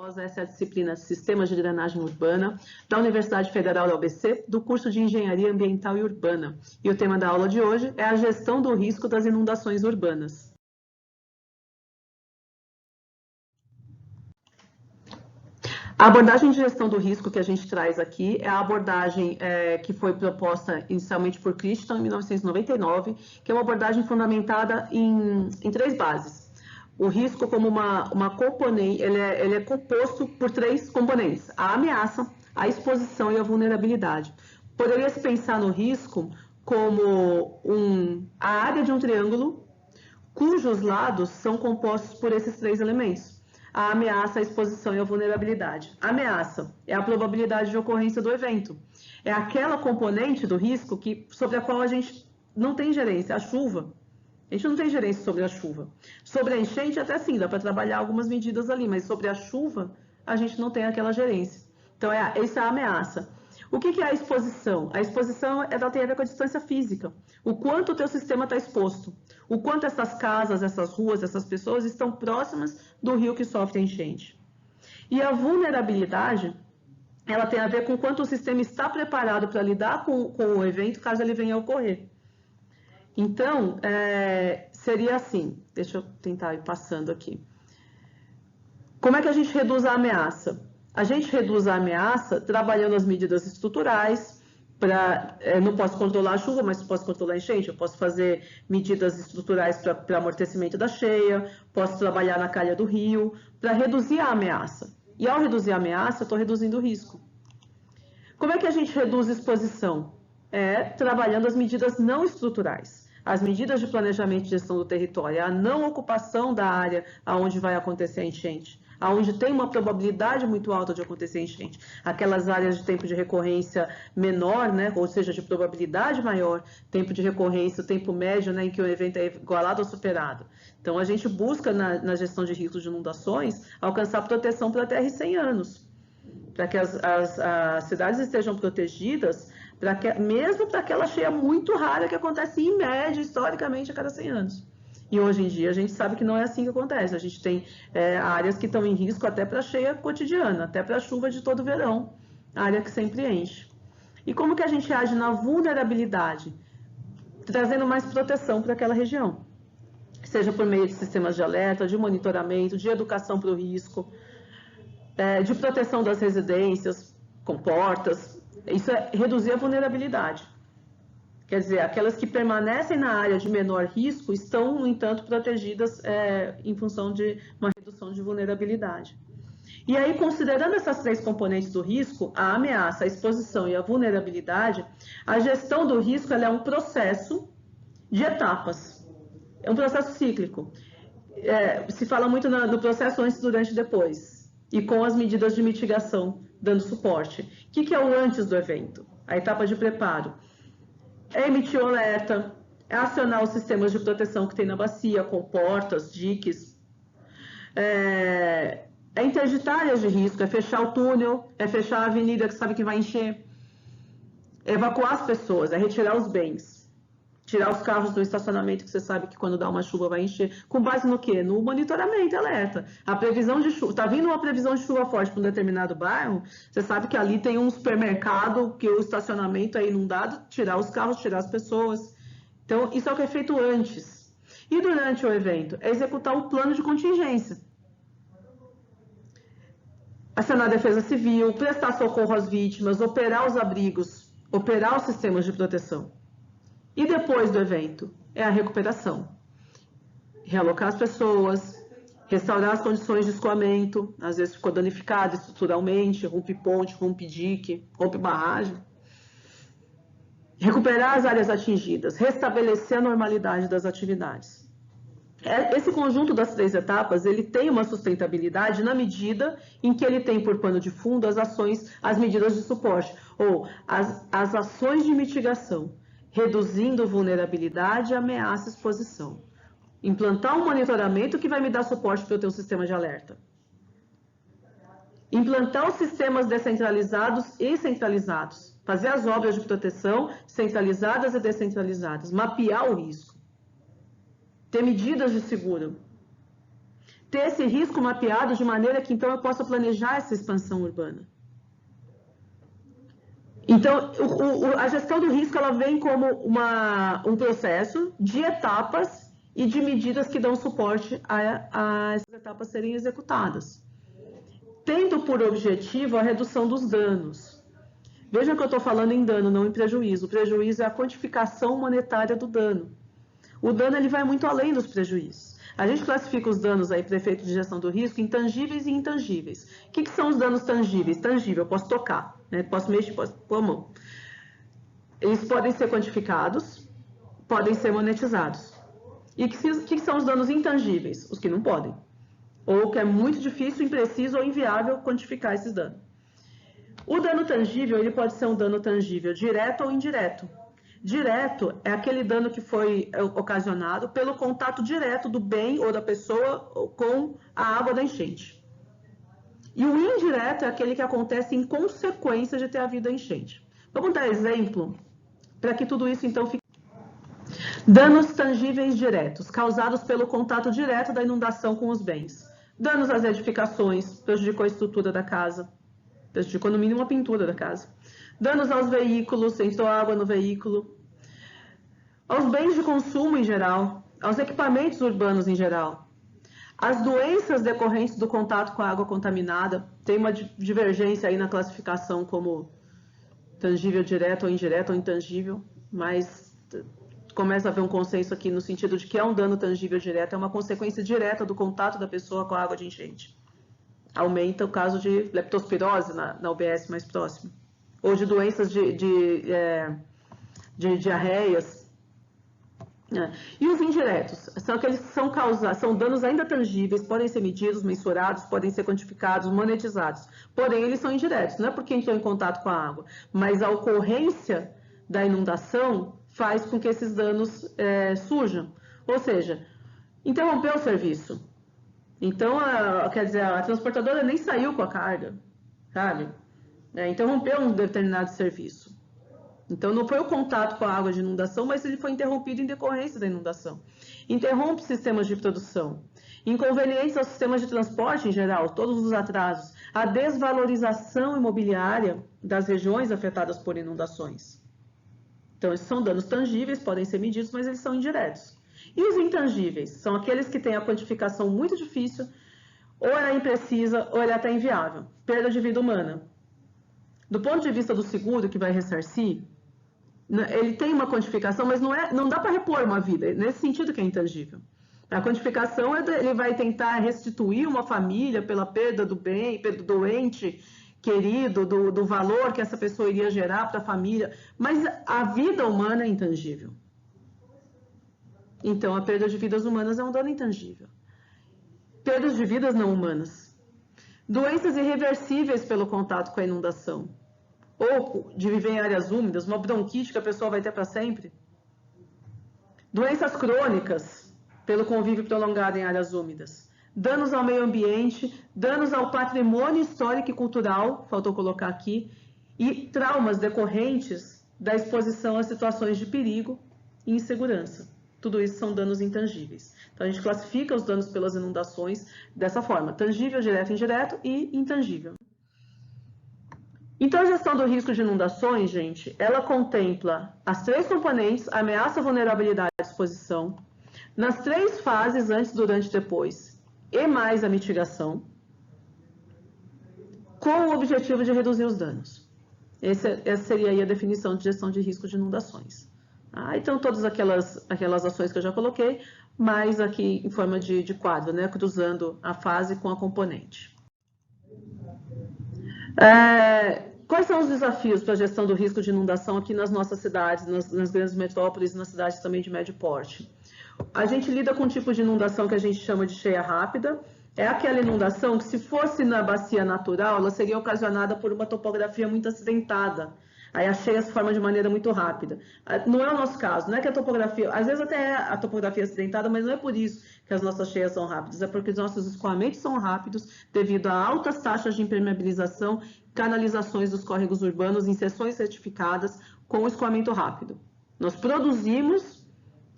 Rosa, essa é a disciplina Sistemas de Drenagem Urbana, da Universidade Federal da UBC, do curso de Engenharia Ambiental e Urbana. E o tema da aula de hoje é a gestão do risco das inundações urbanas. A abordagem de gestão do risco que a gente traz aqui é a abordagem que foi proposta inicialmente por Christian em 1999, que é uma abordagem fundamentada em três bases. O risco como uma componente, ele é composto por três componentes: a ameaça, a exposição e a vulnerabilidade. Poderia-se pensar no risco como a área de um triângulo cujos lados são compostos por esses três elementos: a ameaça, a exposição e a vulnerabilidade. A ameaça é a probabilidade de ocorrência do evento. É aquela componente do risco sobre a qual a gente não tem gerência, a chuva. A gente não tem gerência sobre a chuva. Sobre a enchente, até sim, dá para trabalhar algumas medidas ali, mas sobre a chuva, a gente não tem aquela gerência. Então, essa é a ameaça. O que é a exposição? A exposição tem a ver com a distância física. O quanto o teu sistema está exposto. O quanto essas casas, essas ruas, essas pessoas estão próximas do rio que sofre a enchente. E a vulnerabilidade, ela tem a ver com o quanto o sistema está preparado para lidar com o evento, caso ele venha a ocorrer. Então, seria assim, deixa eu tentar ir passando aqui. Como é que a gente reduz a ameaça? A gente reduz a ameaça trabalhando as medidas estruturais. Não posso controlar a chuva, mas posso controlar a enchente. Eu posso fazer medidas estruturais para amortecimento da cheia, posso trabalhar na calha do rio, para reduzir a ameaça. E ao reduzir a ameaça, eu estou reduzindo o risco. Como é que a gente reduz a exposição? Trabalhando as medidas não estruturais. As medidas de planejamento e gestão do território, a não ocupação da área onde vai acontecer a enchente, onde tem uma probabilidade muito alta de acontecer a enchente. Aquelas áreas de tempo de recorrência menor, né, ou seja, de probabilidade maior, tempo de recorrência, o tempo médio, né, em que o evento é igualado ou superado. Então, a gente busca, na gestão de riscos de inundações, alcançar proteção para até 100 anos, para que as cidades estejam protegidas, mesmo para aquela cheia muito rara que acontece em média, historicamente, a cada 100 anos. E hoje em dia a gente sabe que não é assim que acontece. A gente tem áreas que estão em risco até para cheia cotidiana, até para a chuva de todo verão, área que sempre enche. E como que a gente age na vulnerabilidade? Trazendo mais proteção para aquela região. Seja por meio de sistemas de alerta, de monitoramento, de educação para o risco, de proteção das residências, com portas. Isso é reduzir a vulnerabilidade. Quer dizer, aquelas que permanecem na área de menor risco estão, no entanto, protegidas em função de uma redução de vulnerabilidade. E aí, considerando essas três componentes do risco, a ameaça, a exposição e a vulnerabilidade, a gestão do risco é um processo de etapas. É um processo cíclico. Se fala muito no processo antes, durante e depois, e com as medidas de mitigação dando suporte. O que é o antes do evento? A etapa de preparo. É emitir o alerta, é acionar os sistemas de proteção que tem na bacia, com portas, diques, é interditar áreas de risco, é fechar o túnel, é fechar a avenida que sabe que vai encher, é evacuar as pessoas, é retirar os bens, tirar os carros do estacionamento que você sabe que quando dá uma chuva vai encher. Com base no quê? No monitoramento, alerta. A previsão de chuva, está vindo uma previsão de chuva forte para um determinado bairro, você sabe que ali tem um supermercado, que o estacionamento é inundado, tirar os carros, tirar as pessoas. Então, isso é o que é feito antes. E durante o evento? É executar o plano de contingência. Acionar a defesa civil, prestar socorro às vítimas, operar os abrigos, operar os sistemas de proteção. E depois do evento, é a recuperação. Realocar as pessoas, restaurar as condições de escoamento, às vezes ficou danificado estruturalmente, rompe ponte, rompe dique, rompe barragem. Recuperar as áreas atingidas, restabelecer a normalidade das atividades. Esse conjunto das três etapas, ele tem uma sustentabilidade na medida em que ele tem por pano de fundo as medidas de suporte, ou as ações de mitigação, reduzindo vulnerabilidade, ameaça e exposição. Implantar um monitoramento que vai me dar suporte para eu ter um sistema de alerta. Implantar os sistemas descentralizados e centralizados. Fazer as obras de proteção centralizadas e descentralizadas. Mapear o risco. Ter medidas de seguro. ter esse risco mapeado de maneira que então eu possa planejar essa expansão urbana. Então, a gestão do risco ela vem como um processo de etapas e de medidas que dão suporte a essas etapas serem executadas, tendo por objetivo a redução dos danos. Veja que eu estou falando em dano, não em prejuízo. O prejuízo é a quantificação monetária do dano. O dano ele vai muito além dos prejuízos. A gente classifica os danos aí para efeito de gestão do risco em tangíveis e intangíveis. O que são os danos tangíveis? Tangível, eu posso tocar, né? Posso mexer, posso pôr a mão. Eles podem ser quantificados, podem ser monetizados. E o que são os danos intangíveis? Os que não podem. Ou que é muito difícil, impreciso ou inviável quantificar esses danos. O dano tangível ele pode ser um dano tangível direto ou indireto. Direto é aquele dano que foi ocasionado pelo contato direto do bem ou da pessoa com a água da enchente. E o indireto é aquele que acontece em consequência de ter havido a enchente. Vamos dar exemplo para que tudo isso então fique. Danos tangíveis diretos, causados pelo contato direto da inundação com os bens. Danos às edificações, prejudicou a estrutura da casa, prejudicou no mínimo a pintura da casa. Danos aos veículos, entrou água no veículo. Aos bens de consumo em geral, aos equipamentos urbanos em geral. As doenças decorrentes do contato com a água contaminada, tem uma divergência aí na classificação como tangível direto ou indireto ou intangível, mas começa a haver um consenso aqui no sentido de que é um dano tangível direto, é uma consequência direta do contato da pessoa com a água de enchente. Aumenta o caso de leptospirose na UBS mais próxima, ou de doenças de diarreias. E os indiretos são aqueles que são danos ainda tangíveis, podem ser medidos, mensurados, podem ser quantificados, monetizados. Porém, eles são indiretos, não é porque entrou em contato com a água, mas a ocorrência da inundação faz com que esses danos surjam. Ou seja, interrompeu o serviço. Então, quer dizer, a transportadora nem saiu com a carga, sabe? Interrompeu um determinado serviço. Então, não foi o contato com a água de inundação, mas ele foi interrompido em decorrência da inundação. Interrompe sistemas de produção. Inconvenientes aos sistemas de transporte em geral, todos os atrasos. A desvalorização imobiliária das regiões afetadas por inundações. Então, esses são danos tangíveis, podem ser medidos, mas eles são indiretos. E os intangíveis? São aqueles que têm a quantificação muito difícil, ou ela é imprecisa, ou ela é até inviável. Perda de vida humana. Do ponto de vista do seguro que vai ressarcir, ele tem uma quantificação, mas não dá para repor uma vida, nesse sentido que é intangível. A quantificação, ele vai tentar restituir uma família pela perda do bem, perda do doente querido, do valor que essa pessoa iria gerar para a família, mas a vida humana é intangível. Então, a perda de vidas humanas é um dano intangível. Perdas de vidas não humanas. Doenças irreversíveis pelo contato com a inundação. Ou de viver em áreas úmidas, uma bronquite que a pessoa vai ter para sempre. Doenças crônicas pelo convívio prolongado em áreas úmidas. Danos ao meio ambiente, danos ao patrimônio histórico e cultural, faltou colocar aqui, e traumas decorrentes da exposição a situações de perigo e insegurança. Tudo isso são danos intangíveis. Então, a gente classifica os danos pelas inundações dessa forma: tangível, direto, indireto e intangível. Então, a gestão do risco de inundações, gente, ela contempla as três componentes: ameaça, vulnerabilidade e exposição, nas três fases, antes, durante e depois, e mais a mitigação, com o objetivo de reduzir os danos. Essa seria aí a definição de gestão de risco de inundações. Então, todas aquelas ações que eu já coloquei, mas aqui em forma de quadro, né, cruzando a fase com a componente. Quais são os desafios para a gestão do risco de inundação aqui nas nossas cidades, nas grandes metrópoles e nas cidades também de médio porte? A gente lida com um tipo de inundação que a gente chama de cheia rápida. É aquela inundação que, se fosse na bacia natural, ela seria ocasionada por uma topografia muito acidentada. Aí a cheia se forma de maneira muito rápida. Não é o nosso caso, não é que a topografia... Às vezes até é a topografia acidentada, mas não é por isso que as nossas cheias são rápidas. É porque os nossos escoamentos são rápidos devido a altas taxas de impermeabilização, canalizações dos córregos urbanos em seções certificadas com escoamento rápido. Nós produzimos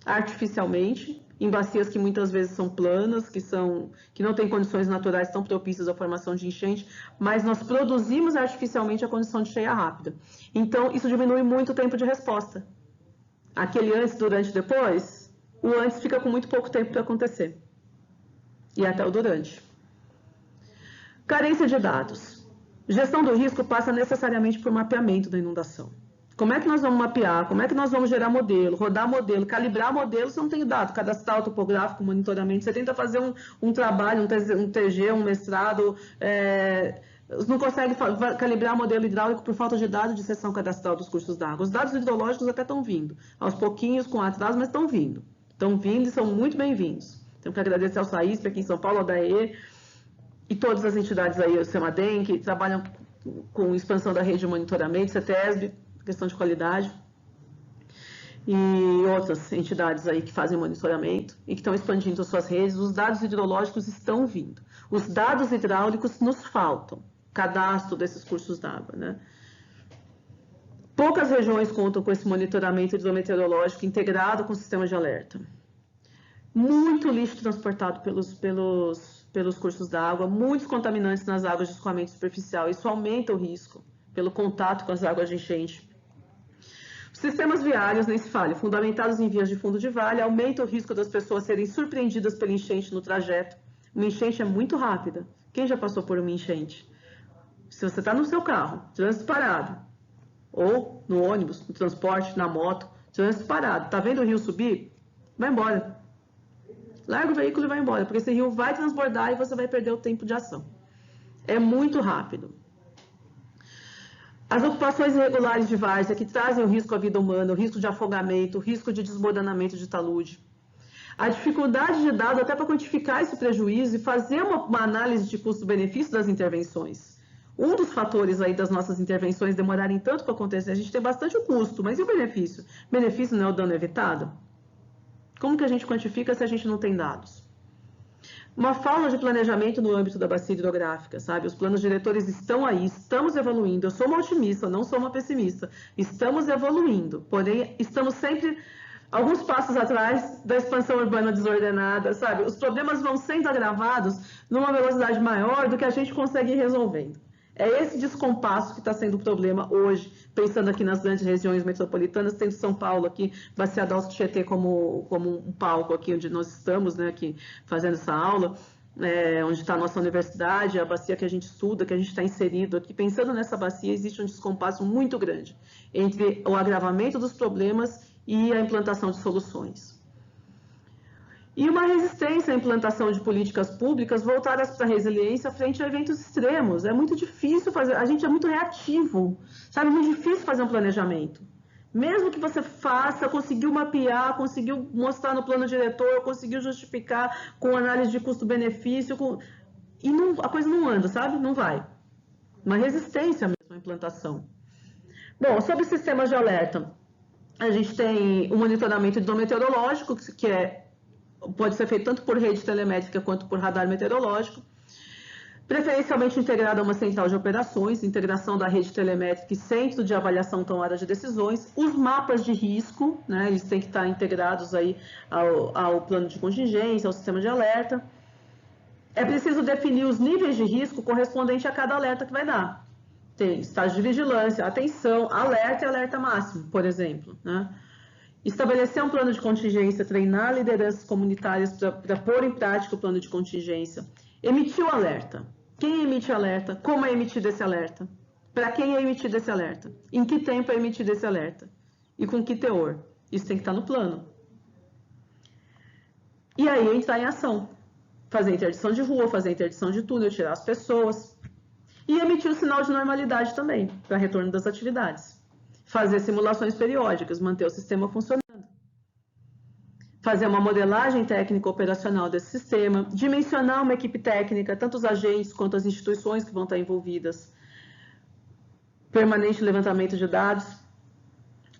artificialmente em bacias que muitas vezes são planas, que não têm condições naturais tão propícias à formação de enchente, mas nós produzimos artificialmente a condição de cheia rápida. Então, isso diminui muito o tempo de resposta. Aquele antes, durante e depois, o antes fica com muito pouco tempo para acontecer. E até o durante. Carência de dados. Gestão do risco passa necessariamente por mapeamento da inundação. Como é que nós vamos mapear? Como é que nós vamos gerar modelo, rodar modelo, calibrar modelo se não tem dado? Cadastral, topográfico, monitoramento. Você tenta fazer um trabalho, um TG, um mestrado, não consegue calibrar modelo hidráulico por falta de dados de seção cadastral dos cursos d'água. Os dados hidrológicos até estão vindo, aos pouquinhos, com atraso, mas estão vindo. Estão vindo e são muito bem-vindos. Temos que agradecer ao SAISP aqui em São Paulo, ao DAE, e todas as entidades aí, o CEMADEM, que trabalham com expansão da rede de monitoramento, CETESB, questão de qualidade, e outras entidades aí que fazem monitoramento e que estão expandindo as suas redes. Os dados hidrológicos estão vindo. Os dados hidráulicos nos faltam, cadastro desses cursos d'água, né? Poucas regiões contam com esse monitoramento hidrometeorológico integrado com o sistema de alerta. Muito lixo transportado pelos cursos d'água, muitos contaminantes nas águas de escoamento superficial. Isso aumenta o risco pelo contato com as águas de enchente. Os sistemas viários, nem se fale, fundamentados em vias de fundo de vale, aumenta o risco das pessoas serem surpreendidas pela enchente no trajeto. Uma enchente é muito rápida. Quem já passou por uma enchente? Se você está no seu carro, trânsito parado, ou no ônibus, no transporte, na moto, trânsito parado, está vendo o rio subir? Vai embora. Larga o veículo e vai embora, porque esse rio vai transbordar e você vai perder o tempo de ação. É muito rápido. As ocupações irregulares de várzea que trazem o risco à vida humana, o risco de afogamento, o risco de desmoronamento de talude. A dificuldade de dado até para quantificar esse prejuízo e fazer uma análise de custo-benefício das intervenções. Um dos fatores aí das nossas intervenções demorarem tanto para acontecer, a gente tem bastante o custo, mas e o benefício? O benefício não é o dano evitado? Como que a gente quantifica se a gente não tem dados? Uma falta de planejamento no âmbito da bacia hidrográfica, sabe? Os planos diretores estão aí, estamos evoluindo. Eu sou uma otimista, não sou uma pessimista. Estamos evoluindo, porém estamos sempre alguns passos atrás da expansão urbana desordenada, sabe? Os problemas vão sendo agravados numa velocidade maior do que a gente consegue ir resolvendo. É esse descompasso que está sendo o problema hoje, pensando aqui nas grandes regiões metropolitanas, tendo São Paulo aqui, Bacia do Alto Tietê como um palco aqui onde nós estamos, né, aqui fazendo essa aula, onde está a nossa universidade, a bacia que a gente estuda, que a gente está inserido aqui. Pensando nessa bacia, existe um descompasso muito grande entre o agravamento dos problemas e a implantação de soluções. E uma resistência à implantação de políticas públicas voltadas para a resiliência frente a eventos extremos. É muito difícil fazer, a gente é muito reativo, sabe? É muito difícil fazer um planejamento. Mesmo que você faça, conseguiu mapear, conseguiu mostrar no plano diretor, conseguiu justificar com análise de custo-benefício, e não, a coisa não anda, sabe? Não vai. Uma resistência mesmo à implantação. Bom, sobre sistemas de alerta, a gente tem o monitoramento hidrometeorológico, que pode ser feito tanto por rede telemétrica quanto por radar meteorológico, preferencialmente integrado a uma central de operações, integração da rede telemétrica e centro de avaliação tomada de decisões, os mapas de risco, né, eles têm que estar integrados aí ao plano de contingência, ao sistema de alerta. É preciso definir os níveis de risco correspondente a cada alerta que vai dar. Tem estágio de vigilância, atenção, alerta e alerta máximo, por exemplo, né? Estabelecer um plano de contingência, treinar lideranças comunitárias para pôr em prática o plano de contingência. Emitir o alerta. Quem emite alerta? Como é emitido esse alerta? Para quem é emitido esse alerta? Em que tempo é emitido esse alerta? E com que teor? Isso tem que estar no plano. E aí entrar em ação. Fazer interdição de rua, fazer interdição de túnel, tirar as pessoas. E emitir o sinal de normalidade também, para retorno das atividades. Fazer simulações periódicas, manter o sistema funcionando. Fazer uma modelagem técnica operacional desse sistema, dimensionar uma equipe técnica, tanto os agentes quanto as instituições que vão estar envolvidas. Permanente levantamento de dados.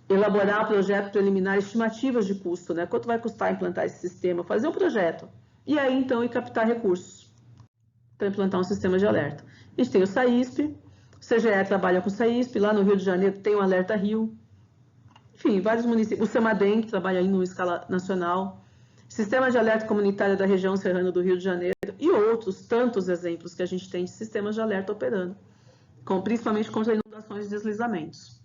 Elaborar projeto preliminar, estimativas de custo, né? Quanto vai custar implantar esse sistema? Fazer um projeto. E aí, então, ir captar recursos para implantar um sistema de alerta. A gente tem o SAISP, o CGE trabalha com o SAISP, lá no Rio de Janeiro tem o Alerta Rio. Enfim, vários municípios. O CEMADEM, que trabalha aí numa escala nacional. Sistema de alerta comunitário da região serrana do Rio de Janeiro e outros tantos exemplos que a gente tem de sistemas de alerta operando, principalmente contra inundações e deslizamentos.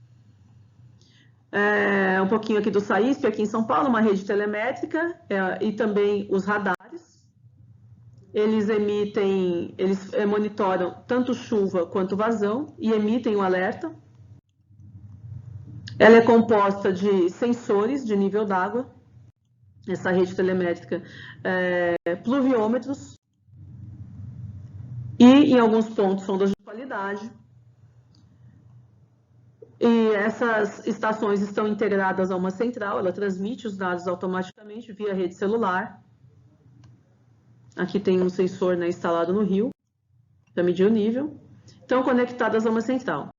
Um pouquinho aqui do SAISP, aqui em São Paulo, uma rede telemétrica e também os radares. Eles monitoram tanto chuva quanto vazão e emitem o alerta. Ela é composta de sensores de nível d'água, essa rede telemétrica, pluviômetros e, em alguns pontos, sondas de qualidade. E essas estações estão integradas a uma central, ela transmite os dados automaticamente via rede celular. Aqui tem um sensor, né, instalado no rio, para medir o nível. Estão conectadas a uma central.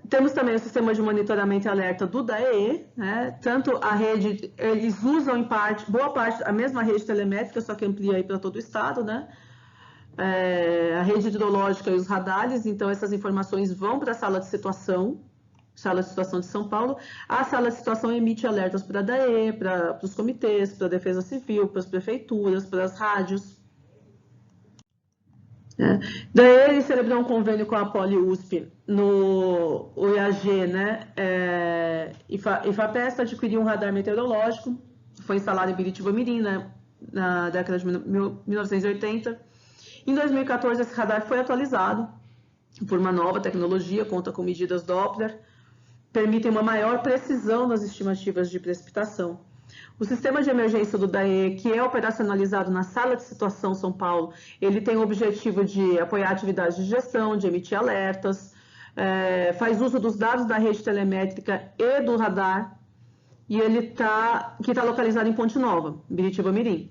Temos também o sistema de monitoramento e alerta do DAEE, né? Tanto a rede, eles usam em parte, boa parte, a mesma rede telemétrica, só que amplia aí para todo o estado, né? A rede hidrológica e os radares, então essas informações vão para a sala de situação de São Paulo. A sala de situação emite alertas para a DAE, para os comitês, para a Defesa Civil, para as prefeituras, para as rádios. Daí ele celebrou um convênio com a Poli-USP no IAG, né? IFAPEST adquiriu um radar meteorológico, foi instalado em Biritiba-Mirim, né? Na década de 1980. Em 2014, esse radar foi atualizado por uma nova tecnologia, conta com medidas Doppler, permitem uma maior precisão nas estimativas de precipitação. O sistema de emergência do DAE, que é operacionalizado na Sala de Situação São Paulo, ele tem o objetivo de apoiar atividades de gestão, de emitir alertas, faz uso dos dados da rede telemétrica e do radar, e ele está localizado em Ponte Nova, Biritiba-Mirim.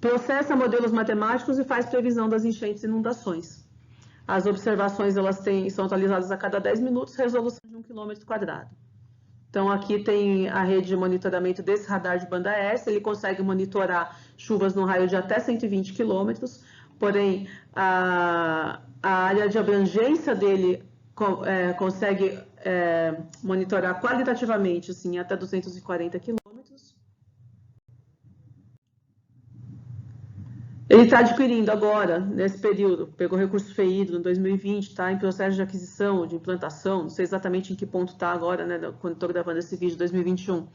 Processa modelos matemáticos e faz previsão das enchentes e inundações. As observações são atualizadas a cada 10 minutos, resolução de 1 km². Então, aqui tem a rede de monitoramento desse radar de banda S, ele consegue monitorar chuvas no raio de até 120 quilômetros, porém, a área de abrangência dele consegue monitorar qualitativamente, assim, até 240 quilômetros. Ele está adquirindo agora, nesse período, pegou recurso FEIDRO em 2020, está em processo de aquisição, de implantação, não sei exatamente em que ponto está agora, né, quando estou gravando esse vídeo, 2021.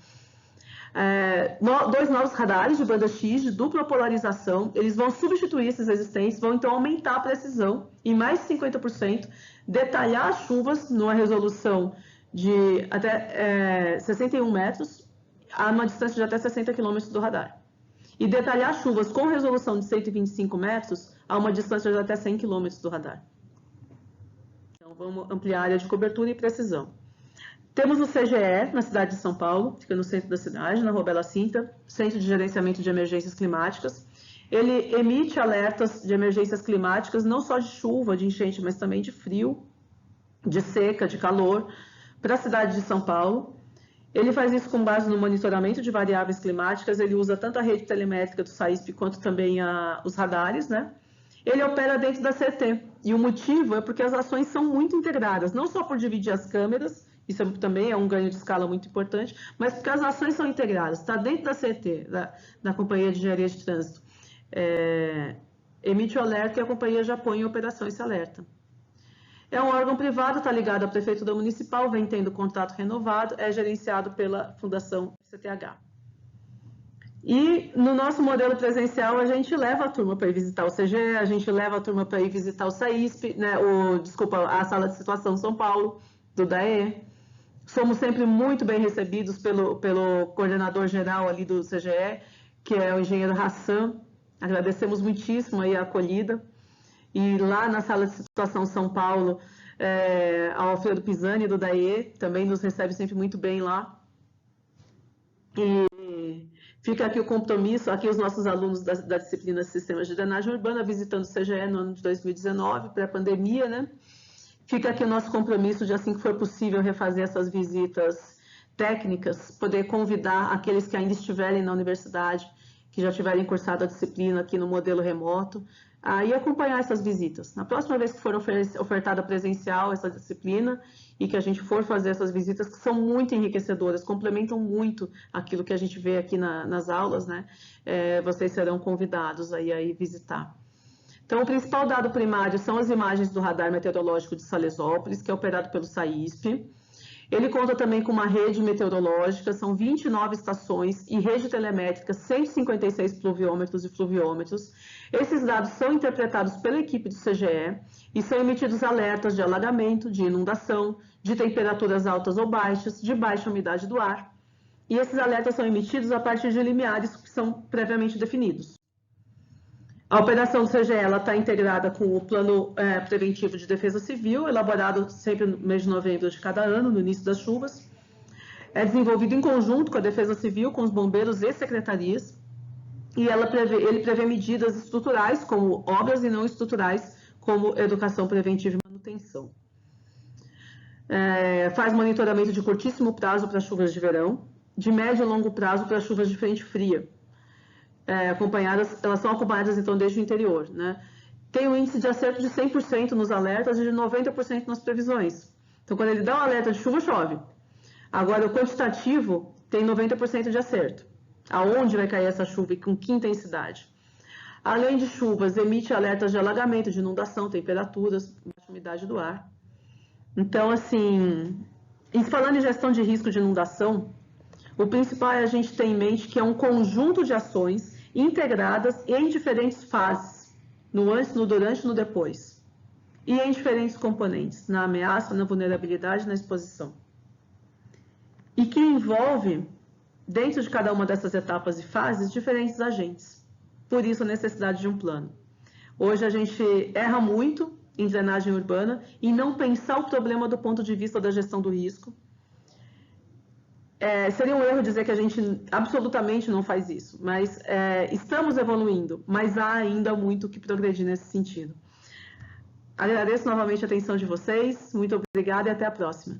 2 novos radares de banda X, de dupla polarização, eles vão substituir esses existentes, vão então aumentar a precisão em mais de 50%, detalhar as chuvas numa resolução de até 61 metros, a uma distância de até 60 quilômetros do radar. E detalhar chuvas com resolução de 125 metros a uma distância de até 100 km do radar. Então, vamos ampliar a área de cobertura e precisão. Temos o CGE, na cidade de São Paulo, fica no centro da cidade, na Rua Bela Cinta, Centro de Gerenciamento de Emergências Climáticas. Ele emite alertas de emergências climáticas, não só de chuva, de enchente, mas também de frio, de seca, de calor, para a cidade de São Paulo. Ele faz isso com base no monitoramento de variáveis climáticas, ele usa tanto a rede telemétrica do SAISP quanto também os radares, né? Ele opera dentro da CT, e o motivo é porque as ações são muito integradas, não só por dividir as câmeras, isso também é um ganho de escala muito importante, mas porque as ações são integradas, está dentro da CT, da Companhia de Engenharia de Trânsito. Emite o alerta e a companhia já põe em operação esse alerta. É um órgão privado, está ligado à Prefeitura Municipal, vem tendo contrato renovado, é gerenciado pela Fundação CTH. E no nosso modelo presencial, a gente leva a turma para ir visitar o CGE, a gente leva a turma para ir visitar o SAISP, né, a Sala de Situação São Paulo, do DAE. Somos sempre muito bem recebidos pelo coordenador geral ali do CGE, que é o engenheiro Hassan. Agradecemos muitíssimo aí a acolhida. E lá na Sala de Situação São Paulo, a Alfredo Pisani, do DAE, também nos recebe sempre muito bem lá. E fica aqui o compromisso, aqui os nossos alunos da disciplina Sistemas de Drenagem Urbana, visitando o CGE no ano de 2019, pré-pandemia, né? Fica aqui o nosso compromisso de, assim que for possível, refazer essas visitas técnicas, poder convidar aqueles que ainda estiverem na universidade, que já tiverem cursado a disciplina aqui no modelo remoto, e acompanhar essas visitas. Na próxima vez que for ofertada presencial essa disciplina e que a gente for fazer essas visitas, que são muito enriquecedoras, complementam muito aquilo que a gente vê aqui nas aulas, né? Vocês serão convidados aí visitar. Então, o principal dado primário são as imagens do radar meteorológico de Salesópolis, que é operado pelo SAISP. Ele conta também com uma rede meteorológica, são 29 estações e rede telemétrica, 156 pluviômetros e fluviômetros. Esses dados são interpretados pela equipe do CGE e são emitidos alertas de alagamento, de inundação, de temperaturas altas ou baixas, de baixa umidade do ar. E esses alertas são emitidos a partir de limiares que são previamente definidos. A operação do CGE está integrada com o Plano Preventivo de Defesa Civil, elaborado sempre no mês de novembro de cada ano, no início das chuvas. É desenvolvido em conjunto com a Defesa Civil, com os bombeiros e secretarias. E ele prevê medidas estruturais, como obras, e não estruturais, como educação preventiva e manutenção. Faz monitoramento de curtíssimo prazo para chuvas de verão, de médio e longo prazo para chuvas de frente fria. Elas são acompanhadas, então, desde o interior, né? Tem um índice de acerto de 100% nos alertas e de 90% nas previsões. Então, quando ele dá um alerta de chuva, chove. Agora, o quantitativo tem 90% de acerto. Aonde vai cair essa chuva e com que intensidade? Além de chuvas, emite alertas de alagamento, de inundação, temperaturas, baixa umidade do ar. Então, assim, falando em gestão de risco de inundação, o principal é a gente ter em mente que é um conjunto de ações integradas em diferentes fases, no antes, no durante e no depois, e em diferentes componentes, na ameaça, na vulnerabilidade e na exposição. E que envolve, dentro de cada uma dessas etapas e fases, diferentes agentes. Por isso, a necessidade de um plano. Hoje, a gente erra muito em drenagem urbana e não pensar o problema do ponto de vista da gestão do risco. Seria um erro dizer que a gente absolutamente não faz isso, mas estamos evoluindo, mas há ainda muito que progredir nesse sentido. Agradeço novamente a atenção de vocês, muito obrigada e até a próxima.